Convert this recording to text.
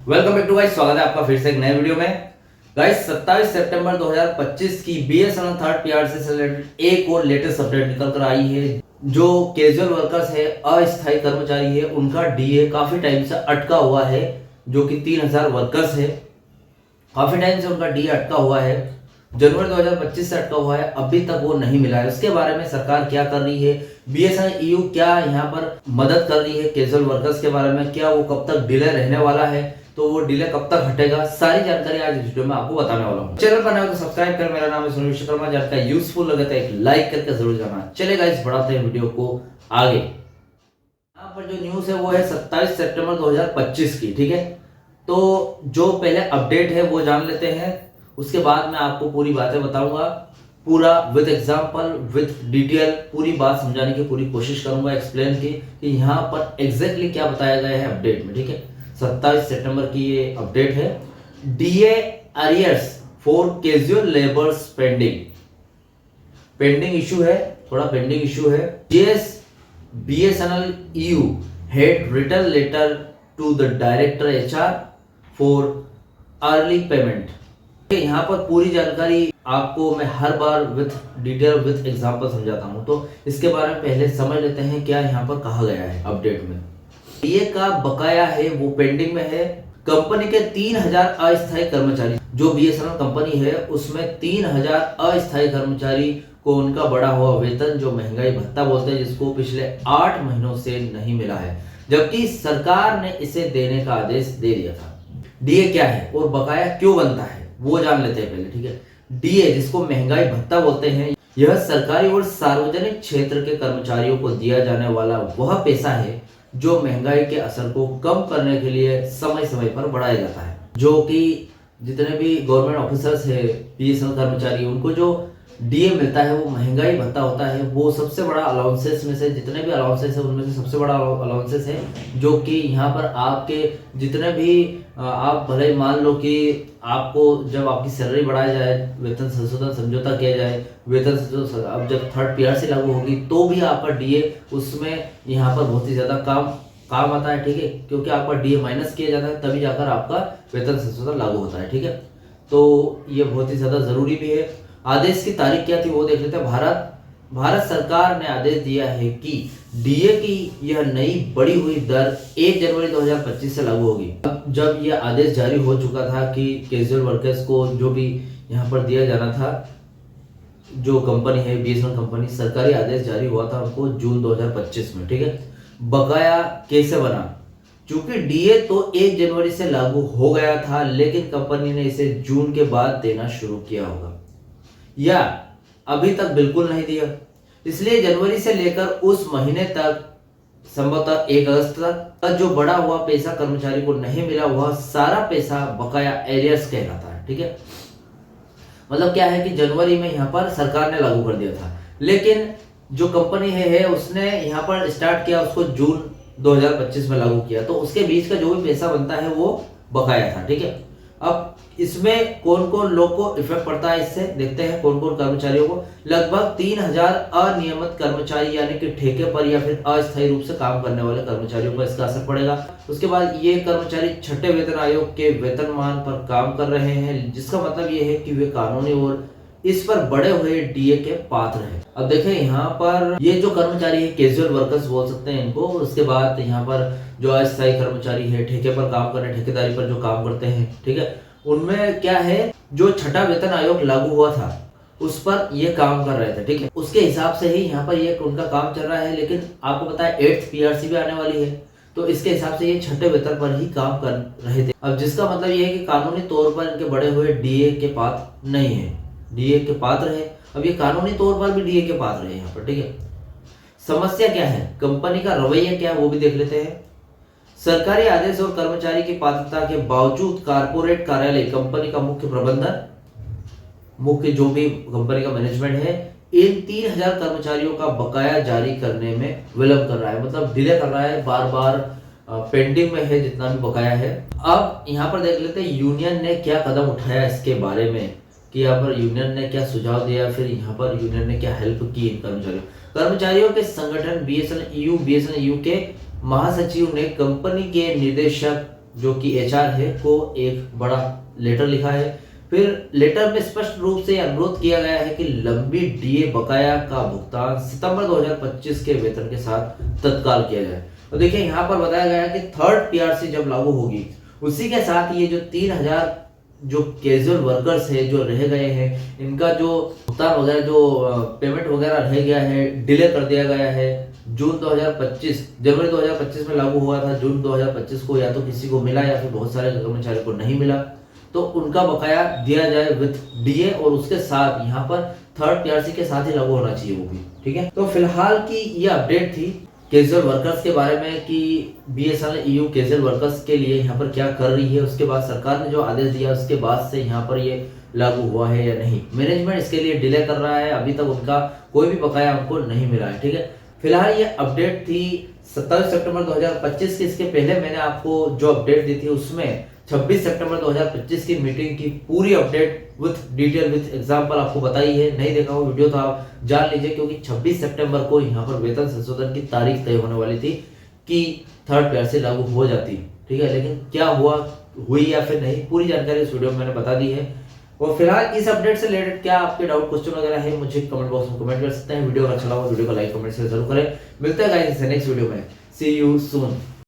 Welcome back to guys, स्वागत है आपका फिर से एक नए वीडियो में। गाइस 27 सितंबर 2025 की बीएसएनएल थर्ड पीआरसी से रिलेटेड एक और लेटेस्ट अपडेट निकल कर आई है। जो कैजुअल वर्कर्स है, अस्थायी कर्मचारी है, उनका डीए काफी टाइम से अटका हुआ है। जो कि 3000 वर्कर्स है, काफी टाइम से उनका डीए अटका हुआ है। जनवरी 2025 से अटका हुआ है, अभी तक वो नहीं मिला है। उसके बारे में सरकार क्या कर रही है, बीएसएनएल ईयू क्या यहाँ पर मदद कर रही है कैजुअल वर्कर्स के बारे में, क्या वो कब तक डिले रहने वाला है, तो वो डिले कब तक हटेगा, सारी जानकारी आज इस वीडियो में आपको बताने वाला हूँ। चैनल पर नए हो तो सब्सक्राइब कर। मेरा नाम है सुनील विश्वकर्मा। जानकारी यूजफुल लगे तो एक लाइक करके जरूर जाना। चलेगा, इस बढ़ाते हैं वीडियो को आगे। यहाँ पर जो न्यूज है वो है 27 सितंबर 2025 की, ठीक है। तो जो पहले अपडेट है वो जान लेते हैं, उसके बाद मैं आपको पूरी बातें बताऊंगा, पूरा विद एग्जांपल विद डिटेल पूरी बात समझाने की पूरी कोशिश करूंगा, एक्सप्लेन की कि यहाँ पर एग्जैक्टली क्या बताया गया है अपडेट में, ठीक है। 27 सितंबर की ये अपडेट है। DA arrears for casual labours pending issue है, थोड़ा पेंडिंग इशू है। GS BSNL EU had written letter to the director HR for early payment। यहाँ पर पूरी जानकारी आपको मैं हर bar with detail with example समझाता हूँ, तो इसके बारे में पहले समझ लेते हैं क्या यहाँ पर कहा गया है अपडेट में। ये का बकाया है वो पेंडिंग में है। कंपनी के 3000 अस्थायी कर्मचारी, जो बीएसएनएल कंपनी है उसमें 3000 अस्थायी कर्मचारी को उनका बढ़ा हुआ वेतन, जो महंगाई भत्ता बोलते हैं, जिसको पिछले 8 महीनों से नहीं मिला है, जबकि सरकार ने इसे देने का आदेश दे दिया था। डीए क्या है और बकाया क्यों बनता है वो जान लेते हैं पहले, ठीक है। डीए, जिसको महंगाई भत्ता बोलते हैं, यह सरकारी और सार्वजनिक क्षेत्र के कर्मचारियों को दिया जाने वाला वह पैसा है जो महंगाई के असर को कम करने के लिए समय समय पर बढ़ाया जाता है। जो कि जितने भी गवर्नमेंट ऑफिसर्स है, बीएसएनएल कर्मचारी, उनको जो डीए मिलता है वो महंगाई भत्ता होता है। वो सबसे बड़ा अलाउंसेस में से, जितने भी अलाउंसेस है उनमें से सबसे बड़ा अलाउंसेस है, जो कि यहाँ पर आपके जितने भी आप भले मान लो कि आपको जब आपकी सैलरी बढ़ाया जाए, वेतन संशोधन समझौता किया जाए, वेतन अब जब थर्ड पीआरसी लागू होगी तो भी आपका डीए उसमें यहाँ पर बहुत ही ज्यादा काम आता है, ठीक है। क्योंकि आपका डीए माइनस किया जाता है तभी जाकर आपका वेतन संशोधन लागू होता है, ठीक है। तो ये बहुत ही ज्यादा जरूरी भी है। आदेश की तारीख क्या थी वो देख लेते हैं। भारत सरकार ने आदेश दिया है कि डीए की यह नई बढ़ी हुई दर 1 जनवरी 2025 से लागू होगी। अब जब यह आदेश जारी हो चुका था कि कैजुअल वर्कर्स को जो भी यहाँ पर दिया जाना था, जो कंपनी है बीएसएनएल कंपनी, सरकारी आदेश जारी हुआ था उनको जून 2025 में, ठीक है। बकाया कैसे बना, चूंकि डीए तो 1 जनवरी से लागू हो गया था, लेकिन कंपनी ने इसे जून के बाद देना शुरू किया होगा या अभी तक बिल्कुल नहीं दिया, इसलिए जनवरी से लेकर उस महीने तक, संभवतः 1 अगस्त तक जो बढ़ा हुआ पैसा कर्मचारी को नहीं मिला, वह सारा पैसा बकाया एरियर्स कहलाता है, ठीक है। मतलब क्या है कि जनवरी में यहाँ पर सरकार ने लागू कर दिया था, लेकिन जो कंपनी है उसने यहाँ पर स्टार्ट किया, उसको जून 2025 में लागू किया, तो उसके बीच का जो भी पैसा बनता है वो बकाया था, ठीक है। अब इसमें कौन कौन लोग को इफेक्ट पड़ता है, इससे देखते हैं कौन कौन कर्मचारियों को। लगभग 3000 अनियमित कर्मचारी, यानी कि ठेके पर या फिर अस्थायी रूप से काम करने वाले कर्मचारियों पर इसका असर पड़ेगा। उसके बाद ये कर्मचारी छठे वेतन आयोग के वेतनमान पर काम कर रहे हैं, जिसका मतलब ये है कि वे कानूनी और इस पर बढ़े हुए डीए के पात्र हैं। अब देखें यहाँ पर ये जो कर्मचारी है, कैजुअल वर्कर्स बोल सकते हैं इनको। उसके बाद यहाँ पर जो अस्थायी कर्मचारी है, ठेके पर काम कर रहे हैं, ठेकेदारी पर जो काम करते हैं, ठीक है, उनमें क्या है, जो छठा वेतन आयोग लागू हुआ था उस पर ये काम कर रहे थे, ठीक है। उसके हिसाब से ही यहाँ पर ये उनका काम चल रहा है, लेकिन आपको पता है 8th पीआरसी भी आने वाली है, तो इसके हिसाब से ये छठे वेतन पर ही काम कर रहे थे। अब जिसका मतलब ये है कि कानूनी तौर पर इनके बढ़े हुए डीए के पात्र नहीं है, डीए के पात्र है। अब ये कानूनी तौर पर भी डीए के पात्र है यहाँ पर, ठीक है। समस्या क्या है, कंपनी का रवैया क्या है वो भी देख लेते हैं। सरकारी आदेश और कर्मचारी की पात्रता के बावजूद कारपोरेट कार्यालय, कंपनी का मुख्य प्रबंधन, मुख्य जो भी कंपनी का मैनेजमेंट है, इन 3000 कर्मचारियों का बकाया जारी करने में विलंब कर रहा है, मतलब डिले कर रहा है, बार बार पेंडिंग में है जितना भी बकाया है। अब यहाँ पर देख लेते हैं यूनियन ने क्या कदम उठाया इसके बारे में, कि यहाँ पर यूनियन ने क्या सुझाव दिया, फिर यहाँ पर यूनियन ने क्या हेल्प की इन कर्मचारियों के संगठन बीएसएनएल ईयू के महासचिव ने कंपनी के निदेशक जो कि एचआर है को एक बड़ा लेटर लिखा है। फिर लेटर में स्पष्ट रूप से अनुरोध किया गया है कि लंबी डीए बकाया का भुगतान सितंबर 2025 के वेतन के साथ तत्काल किया जाए। तो देखिए यहाँ पर बताया गया है कि थर्ड पीआरसी जब लागू होगी उसी के साथ ये जो 3000 जो कैजुअल वर्कर्स है जो रह गए हैं, इनका जो भुगतान वगैरह जो पेमेंट वगैरह रह गया है, डिले कर दिया गया है। जून 2025 जनवरी 2025 में लागू हुआ था, जून 2025 को या तो किसी को मिला या फिर बहुत सारे कर्मचारियों को नहीं मिला, तो उनका बकाया दिया जाए विथ डीए और उसके साथ यहाँ पर थर्ड पीआरसी के साथ ही लागू होना चाहिए वो भी। ठीक है, तो फिलहाल की ये अपडेट थी कैजुअल वर्कर्स के बारे में कि बीएसएनएल ईयू कैजुअल वर्कर्स के लिए यहाँ पर क्या कर रही है। उसके बाद सरकार ने जो आदेश दिया उसके बाद से यहाँ पर ये लागू हुआ है या नहीं। मैनेजमेंट इसके लिए डिले कर रहा है, अभी तक उनका कोई भी बकाया उनको नहीं मिला है। ठीक है, फिलहाल ये अपडेट थी 27 सितंबर 2025 की। इसके पहले मैंने आपको जो अपडेट दी थी उसमें 26 सितंबर 2025 की मीटिंग की पूरी update with detail with example आपको बताई है। नहीं देखा वो वीडियो तो आप जान लीजिए, क्योंकि 26 सितंबर को यहाँ पर वेतन संशोधन की तारीख तय होने वाली थी कि थर्ड पीआरसी लागू हो जाती। ठीक है, लेकिन क्या हुआ, हुई या फिर नहीं, पूरी जानकारी इस वीडियो में मैंने बता दी है। और फिलहाल इस अपडेट से रिलेटेड क्या आपके डाउट क्वेश्चन वगैरह है मुझे कमेंट बॉक्स में कमेंट कर सकते हैं। वीडियो अच्छा लगा वीडियो को लाइक कमेंट शेयर जरूर करें। मिलते हैं गाइस नेक्स्ट वीडियो में। सी यू सून।